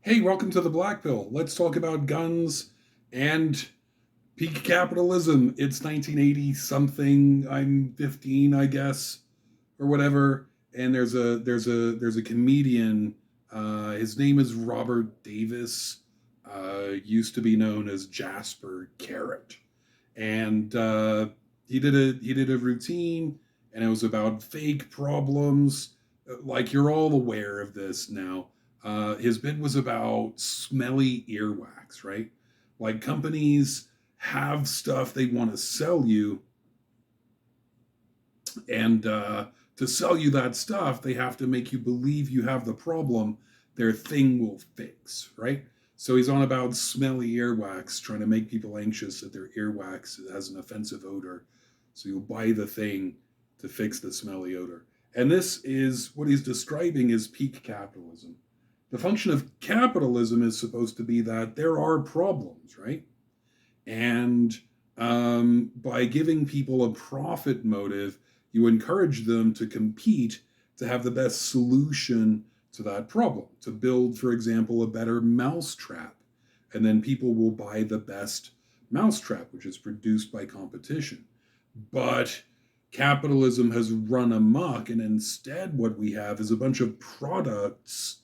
Hey, welcome to the Black Pill. Let's talk about guns and peak capitalism. It's 1980 something. I'm 15, I guess, or whatever. And there's a comedian. His name is Robert Davis. Used to be known as Jasper Carrot, and he did a routine, and it was about fake problems. Like, you're all aware of this now. His bit was about smelly earwax, right? Like, companies have stuff they want to sell you, and to sell you that stuff, they have to make you believe you have the problem their thing will fix, right? So he's on about smelly earwax, trying to make people anxious that their earwax has an offensive odor. So you'll buy the thing to fix the smelly odor. And this is what he's describing as peak capitalism. The function of capitalism is supposed to be that there are problems, right? And by giving people a profit motive, you encourage them to compete to have the best solution to that problem, to build, for example, a better mousetrap. And then people will buy the best mousetrap, which is produced by competition. But capitalism has run amok, and instead, what we have is a bunch of products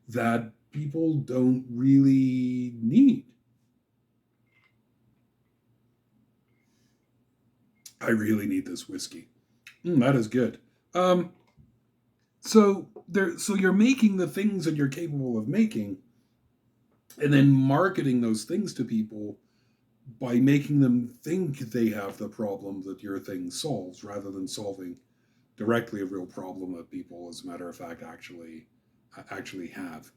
that people don't really need. I really need this whiskey. That is good. Um, so you're making the things that you're capable of making, and then marketing those things to people by making them think they have the problem that your thing solves, rather than solving directly a real problem that people, as a matter of fact, actually have.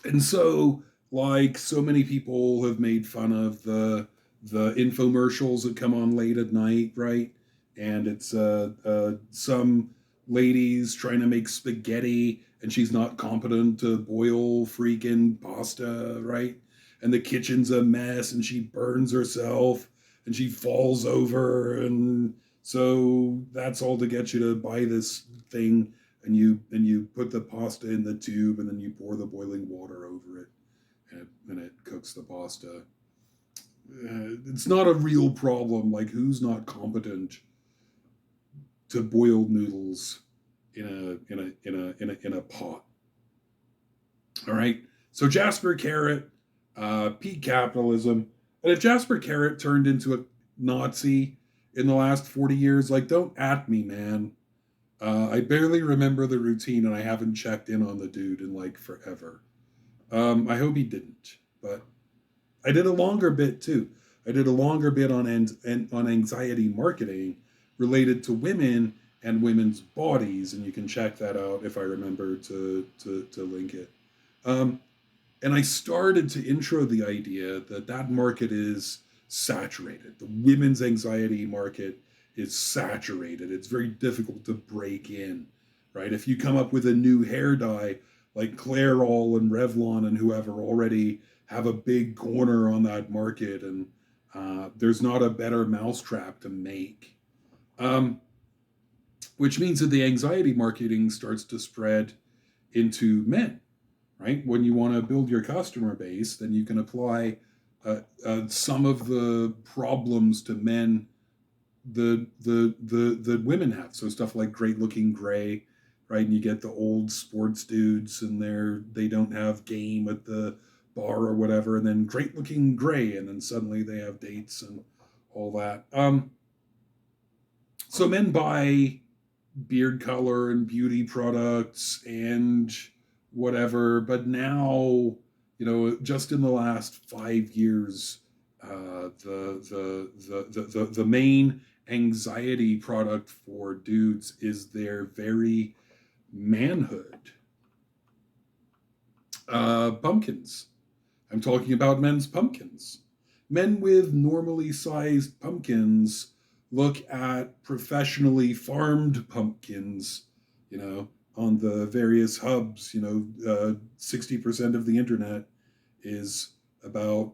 And so, like, so many people have made fun of the infomercials that come on late at night, right? And it's some ladies trying to make spaghetti, and she's not competent to boil freaking pasta, right? And the kitchen's a mess, and she burns herself, and she falls over, and so that's all to get you to buy this thing, and you put the pasta in the tube, and then you pour the boiling water over it, and it cooks the pasta. It's not a real problem. Like, who's not competent to boil noodles in a pot? All right. So Jasper Carrot, peak capitalism, and if Jasper Carrot turned into a Nazi in the last 40 years, like, don't at me, man. I barely remember the routine, and I haven't checked in on the dude in like forever. I hope he didn't, but I did a longer bit too. I did a longer bit on anxiety marketing related to women and women's bodies, and you can check that out if I remember to link it. Um, and I started to intro the idea that that market is saturated. The women's anxiety market is saturated. It's very difficult to break in, right? If you come up with a new hair dye, like Clairol and Revlon and whoever already have a big corner on that market, and there's not a better mousetrap to make. Um, which means that the anxiety marketing starts to spread into men, right? When you want to build your customer base, then you can apply some of the problems to men the women have. So stuff like great looking gray, right? And you get the old sports dudes, and they don't have game at the bar or whatever, and then great looking gray, and then suddenly they have dates and all that. So men buy beard color and beauty products and whatever. But now, just in the last 5 years, the main anxiety product for dudes is their very manhood. Pumpkins. I'm talking about men's pumpkins. Men with normally sized pumpkins look at professionally farmed pumpkins, on the various hubs. 60% of the internet is about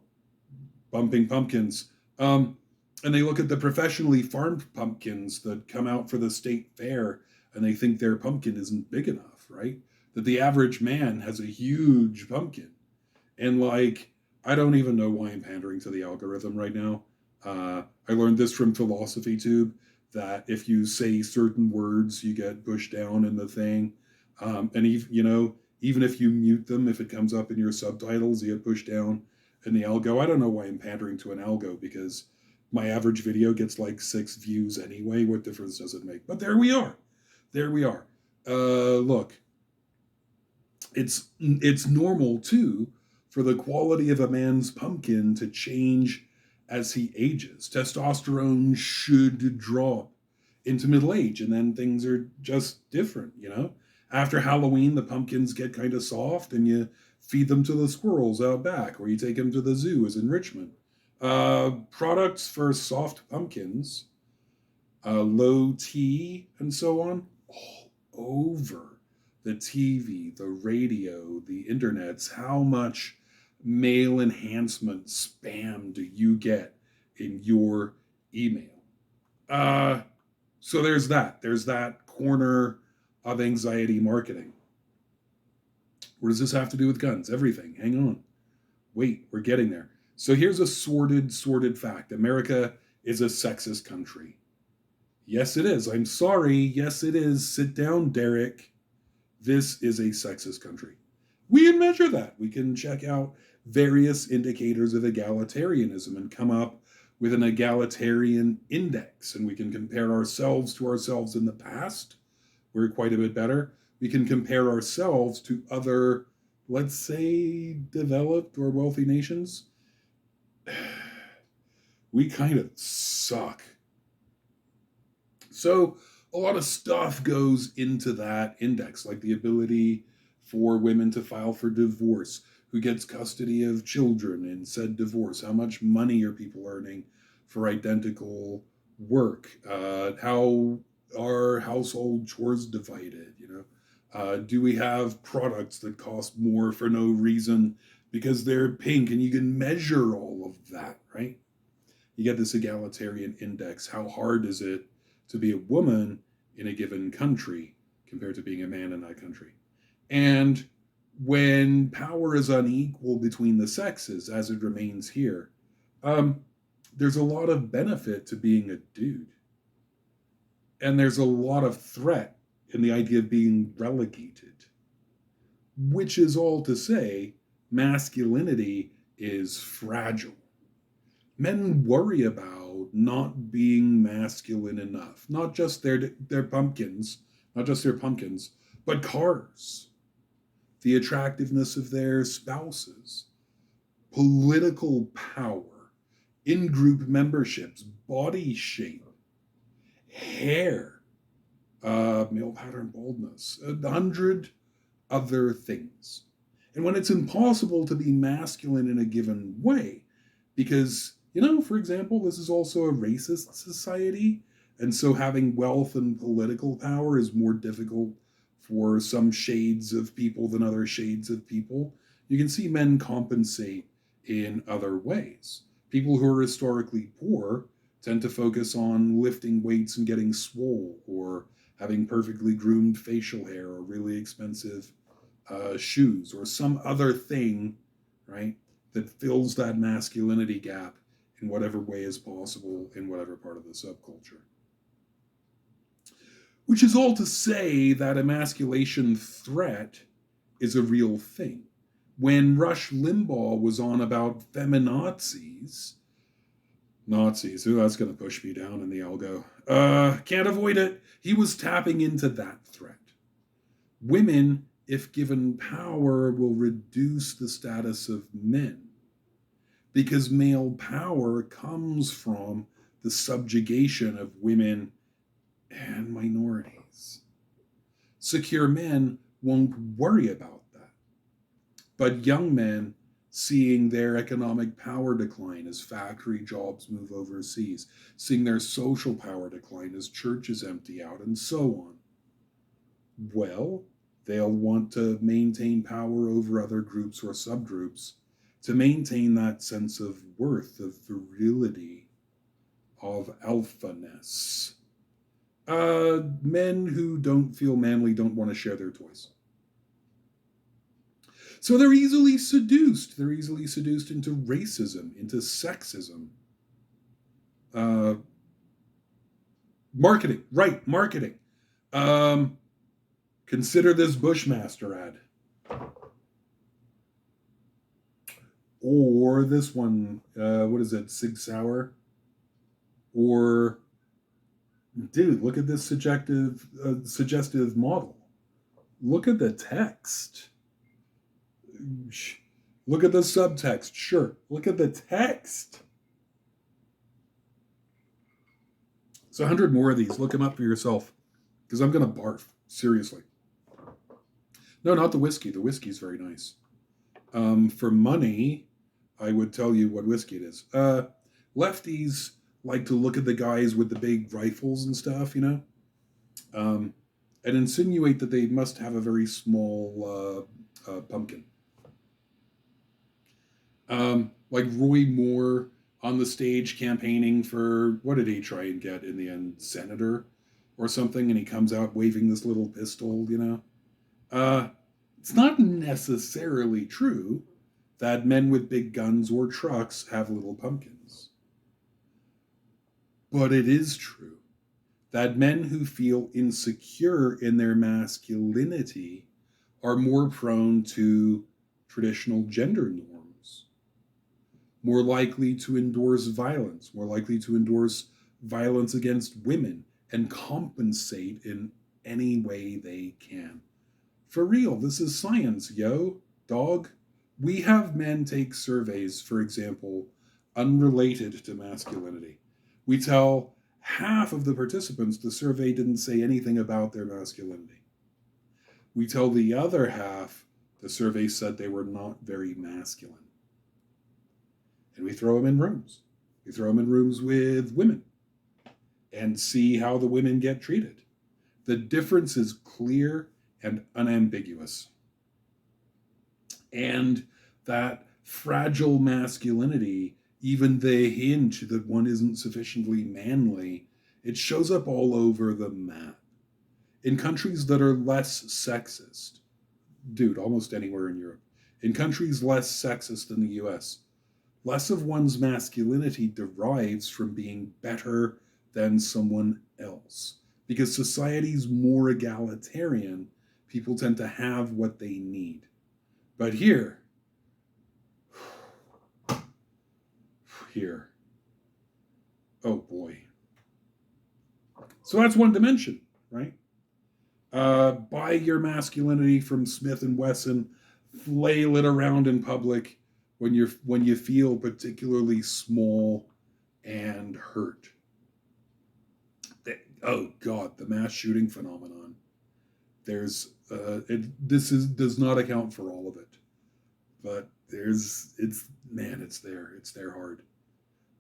bumping pumpkins. And they look at the professionally farmed pumpkins that come out for the state fair, and they think their pumpkin isn't big enough, right? that the average man has a huge pumpkin. And like, I don't even know why I'm pandering to the algorithm right now. I learned this from Philosophy Tube, that if you say certain words, you get pushed down in the thing. And even, even if you mute them, if it comes up in your subtitles, you get pushed down in the algo. I don't know why I'm pandering to an algo, because my average video gets like 6 views anyway. What difference does it make? But there we are. There we are. Look, it's normal too for the quality of a man's pumpkin to change as he ages. Testosterone should drop into middle age, and then things are just different. After Halloween, the pumpkins get kind of soft, and you feed them to the squirrels out back, or you take them to the zoo as enrichment. Products for soft pumpkins, low T, and so on, all over the TV, the radio, the internets. How much male enhancement spam do you get in your email? Uh, so there's that. There's that corner of anxiety marketing. What does this have to do with guns? Everything. Hang on. Wait, we're getting there. So here's a sordid fact. America is a sexist country. Yes, it is. I'm sorry. Yes, it is. Sit down, Derek. This is a sexist country. We can measure that. We can check out various indicators of egalitarianism and come up with an egalitarian index. And we can compare ourselves to ourselves in the past. We're quite a bit better. We can compare ourselves to other, let's say, developed or wealthy nations. We kind of suck. So a lot of stuff goes into that index, like the ability for women to file for divorce, who gets custody of children in said divorce, how much money are people earning for identical work, how are household chores divided. Do we have products that cost more for no reason because they're pink, and you can measure all of that, right? You get this egalitarian index. How hard is it to be a woman in a given country compared to being a man in that country? And when power is unequal between the sexes, as it remains here, there's a lot of benefit to being a dude. And there's a lot of threat in the idea of being relegated, which is all to say, masculinity is fragile. Men worry about not being masculine enough, not just their pumpkins, but cars, the attractiveness of their spouses, political power, in-group memberships, body shape, hair, male pattern baldness, 100 other things. And when it's impossible to be masculine in a given way, because, for example, this is also a racist society, and so having wealth and political power is more difficult for some shades of people than other shades of people. You can see men compensate in other ways. People who are historically poor tend to focus on lifting weights and getting swole, or having perfectly groomed facial hair, or really expensive shoes, or some other thing, right, that fills that masculinity gap in whatever way is possible in whatever part of the subculture. Which is all to say that emasculation threat is a real thing. When Rush Limbaugh was on about feminazis, Nazis, that's going to push me down in the algo. Can't avoid it. He was tapping into that threat. Women, if given power, will reduce the status of men, because male power comes from the subjugation of women and minorities. Secure men won't worry about that. But young men, seeing their economic power decline as factory jobs move overseas, seeing their social power decline as churches empty out, and so on, well, they'll want to maintain power over other groups or subgroups to maintain that sense of worth, of virility, of alphaness. Men who don't feel manly don't want to share their toys. So they're easily seduced. They're easily seduced into racism, into sexism. Uh, Marketing, right? Marketing. Um, Consider this Bushmaster ad, or this one. What is it? Sig Sauer, or dude, look at this suggestive model. Look at the text. Look at the subtext. Sure. Look at the text. So 100 more of these. Look them up for yourself, because I'm gonna barf. Seriously. No, not the whiskey. The whiskey's very nice. For money, I would tell you what whiskey it is. Lefties like to look at the guys with the big rifles and stuff, um, and insinuate that they must have a very small pumpkin. Like Roy Moore on the stage campaigning for, what did he try and get in the end? Senator or something, and he comes out waving this little pistol. Uh, it's not necessarily true that men with big guns or trucks have little pumpkins. But it is true that men who feel insecure in their masculinity are more prone to traditional gender norms, more likely to endorse violence, more likely to endorse violence against women, and compensate in any way they can. For real, this is science, yo, dog. We have men take surveys, for example, unrelated to masculinity. We tell half of the participants the survey didn't say anything about their masculinity. We tell the other half the survey said they were not very masculine. And we throw them in rooms. We throw them in rooms with women and see how the women get treated. The difference is clear and unambiguous. And that fragile masculinity, even the hint that one isn't sufficiently manly, it shows up all over the map. In countries that are less sexist, dude, almost anywhere in Europe, in countries less sexist than the US, less of one's masculinity derives from being better than someone else. Because society's more egalitarian, people tend to have what they need. But here, oh boy. So that's one dimension, right? Buy your masculinity from Smith and Wesson, flail it around in public when you feel particularly small and hurt. Oh God, the mass shooting phenomenon. There's does not account for all of it, but it's there hard.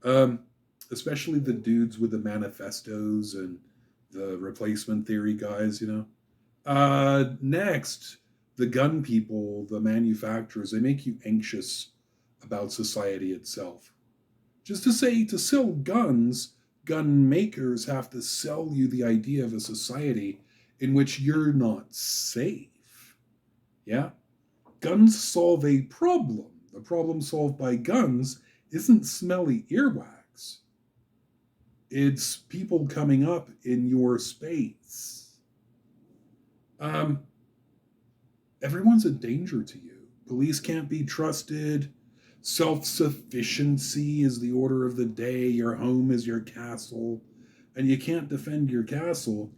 Um, Especially the dudes with the manifestos and the replacement theory guys. Next, the gun people, the manufacturers, they make you anxious about society itself. Just to sell guns, gun makers have to sell you the idea of a society in which you're not safe. Yeah? Guns solve a problem. The problem solved by guns isn't smelly earwax. It's people coming up in your space. Um, Everyone's a danger to you. Police can't be trusted. Self-sufficiency is the order of the day. Your home is your castle. And you can't defend your castle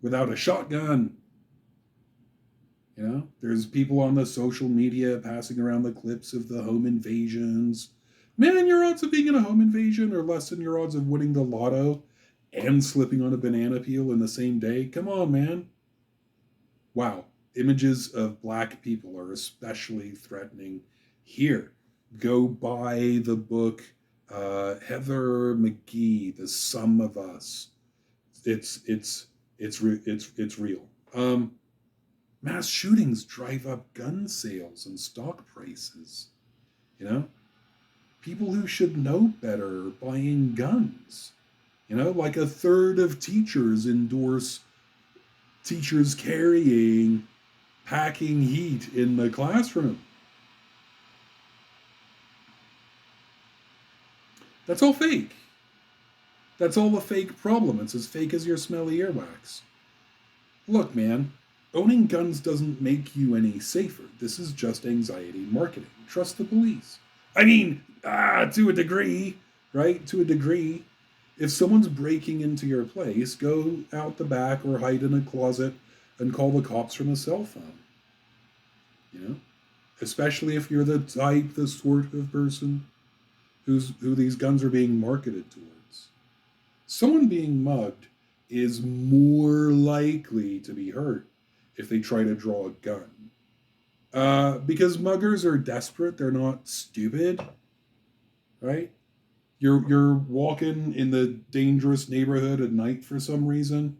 without a shotgun. There's people on the social media passing around the clips of the home invasions. Man, your odds of being in a home invasion are less than your odds of winning the lotto and slipping on a banana peel in the same day. Come on, man. Wow. Images of black people are especially threatening here. Go buy the book Heather McGee, The Sum of Us. It's real. Mass shootings drive up gun sales and stock prices. People who should know better are buying guns. Like a third of teachers endorse teachers carrying packing heat in the classroom. That's all fake. That's all a fake problem. It's as fake as your smelly earwax. Look, man, owning guns doesn't make you any safer. This is just anxiety marketing. Trust the police. I mean, to a degree, right? To a degree. If someone's breaking into your place, go out the back or hide in a closet and call the cops from a cell phone. You know, especially if you're the type, the sort of person who these guns are being marketed towards. Someone being mugged is more likely to be hurt if they try to draw a gun. Because muggers are desperate, they're not stupid, right? You're walking in the dangerous neighborhood at night for some reason.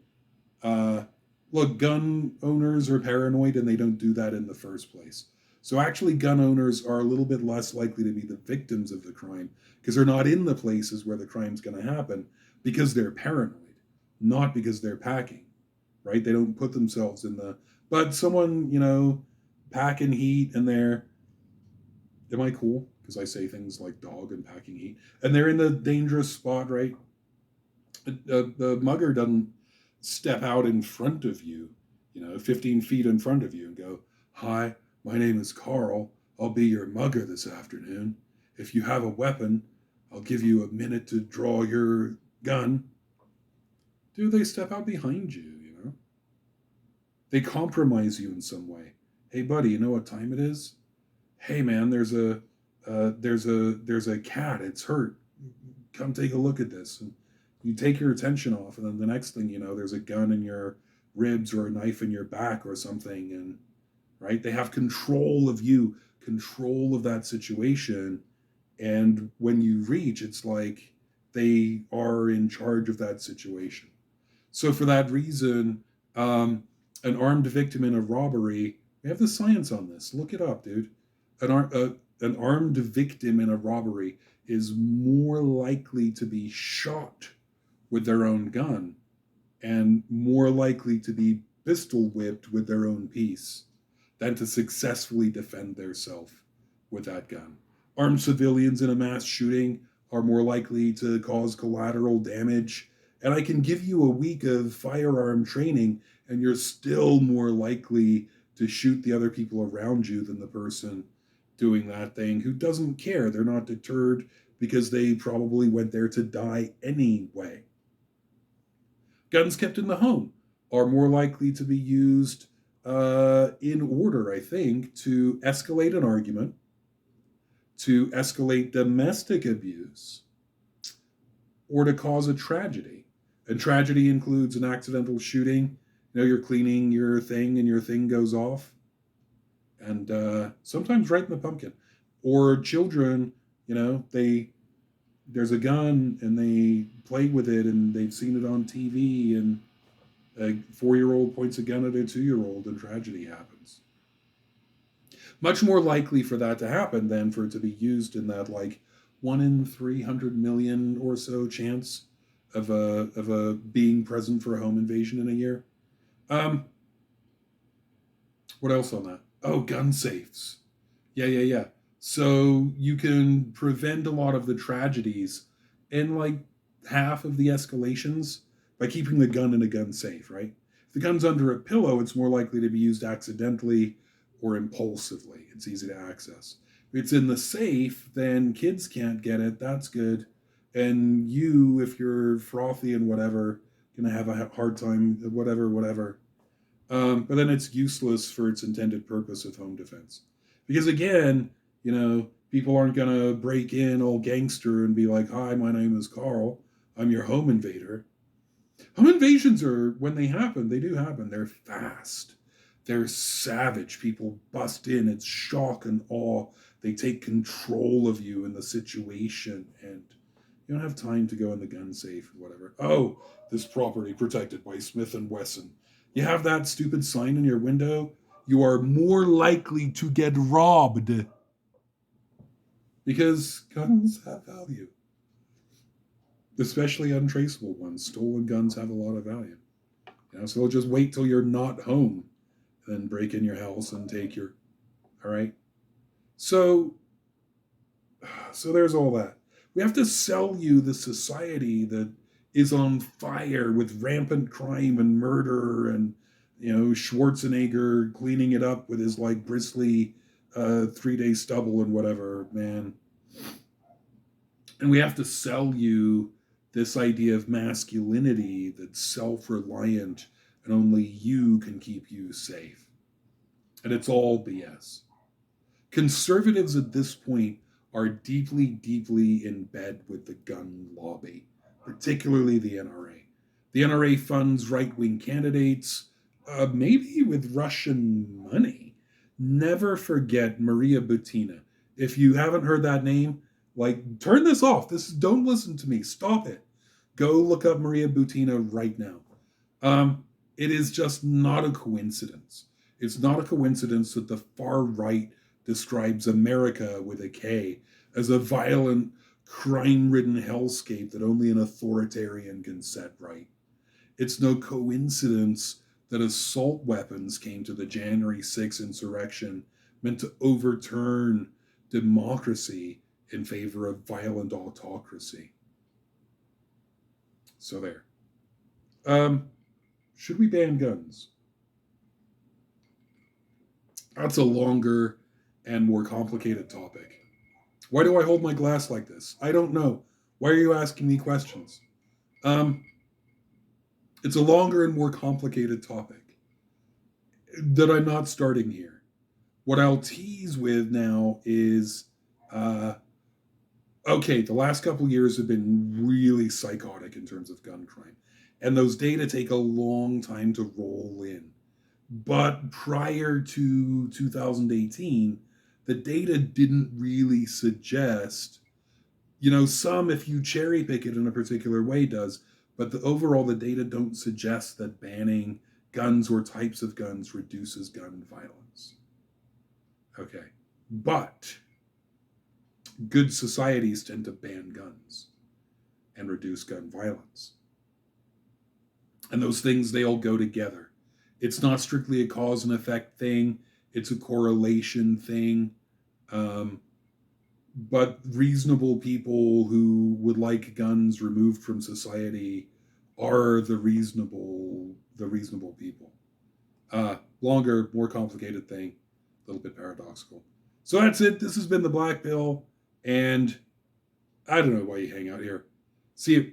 Uh, Look, gun owners are paranoid and they don't do that in the first place. So actually, gun owners are a little bit less likely to be the victims of the crime because they're not in the places where the crime's going to happen because they're paranoid, not because they're packing, right? They don't put themselves in the. But someone, packing heat and they're. Am I cool? Because I say things like dog and packing heat. And they're in the dangerous spot, right? The mugger doesn't step out in front of you, 15 feet in front of you and go, "Hi, my name is Carl. I'll be your mugger this afternoon. If you have a weapon, I'll give you a minute to draw your gun." Do they step out behind you? They compromise you in some way. "Hey, buddy, you know what time it is? Hey, man, there's a cat. It's hurt. Come take a look at this." And you take your attention off, and then the next thing you know, there's a gun in your ribs or a knife in your back or something, and right, they have control of you, control of that situation, and when you reach, it's like they are in charge of that situation. So for that reason, an armed victim in a robbery, we have the science on this. Look it up, dude. An armed victim in a robbery is more likely to be shot with their own gun and more likely to be pistol whipped with their own piece than to successfully defend themselves with that gun. Armed civilians in a mass shooting are more likely to cause collateral damage. And I can give you a week of firearm training, and you're still more likely to shoot the other people around you than the person doing that thing who doesn't care. They're not deterred because they probably went there to die anyway. Guns kept in the home are more likely to be used in order, I think, to escalate an argument, to escalate domestic abuse, or to cause a tragedy. And tragedy includes an accidental shooting. You're cleaning your thing and your thing goes off. And sometimes right in the pumpkin. Or children, there's a gun and they play with it and they've seen it on TV, and a 4-year-old points a gun at a 2-year-old and tragedy happens. Much more likely for that to happen than for it to be used in that 1 in 300 million or so chance of a being present for a home invasion in a year. What else on that? Oh, gun safes. Yeah. So you can prevent a lot of the tragedies and half of the escalations by keeping the gun in a gun safe, right? If the gun's under a pillow, it's more likely to be used accidentally or impulsively. It's easy to access. If it's in the safe, then kids can't get it. That's good. And you, if you're frothy and whatever, gonna have a hard time, whatever. But then it's useless for its intended purpose of home defense. Because again, people aren't going to break in all gangster and be like, "Hi, my name is Carl. I'm your home invader." Home invasions are, when they happen, they do happen. They're fast. They're savage. People bust in. It's shock and awe. They take control of you in the situation, and you don't have time to go in the gun safe or whatever. "Oh, this property protected by Smith and Wesson." You have that stupid sign in your window, you are more likely to get robbed because guns have value, especially untraceable ones. Stolen guns have a lot of value. So they'll just wait till you're not home and then break in your house and take your, all right? So, so there's all that. We have to sell you the society that is on fire with rampant crime and murder and, Schwarzenegger cleaning it up with his like bristly 3-day stubble and whatever, man. And we have to sell you this idea of masculinity that's self-reliant and only you can keep you safe. And it's all BS. Conservatives at this point are deeply, deeply in bed with the gun lobby, particularly the NRA. The NRA funds right wing candidates, maybe with Russian money. Never forget Maria Butina. If you haven't heard that name, like, turn this off. Don't listen to me. Stop it. Go look up Maria Butina right now. It is just not a coincidence. It's not a coincidence that the far right describes America with a K as a violent, crime-ridden hellscape that only an authoritarian can set right. It's no coincidence that assault weapons came to the January 6th insurrection meant to overturn democracy in favor of violent autocracy. So there. Should we ban guns? That's a longer and more complicated topic. Why do I hold my glass like this? I don't know. Why are you asking me questions? It's a longer and more complicated topic that I'm not starting here. What I'll tease with now is, okay, the last couple years have been really psychotic in terms of gun crime. And those data take a long time to roll in. But prior to 2018, the data didn't really suggest, some, if you cherry pick it in a particular way, does, but overall the data don't suggest that banning guns or types of guns reduces gun violence. Okay. But good societies tend to ban guns and reduce gun violence. And those things, they all go together. It's not strictly a cause and effect thing. It's a correlation thing. But reasonable people who would like guns removed from society are the reasonable people. Longer, more complicated thing, a little bit paradoxical. So that's it. This has been the Black Pill, and I don't know why you hang out here. See you.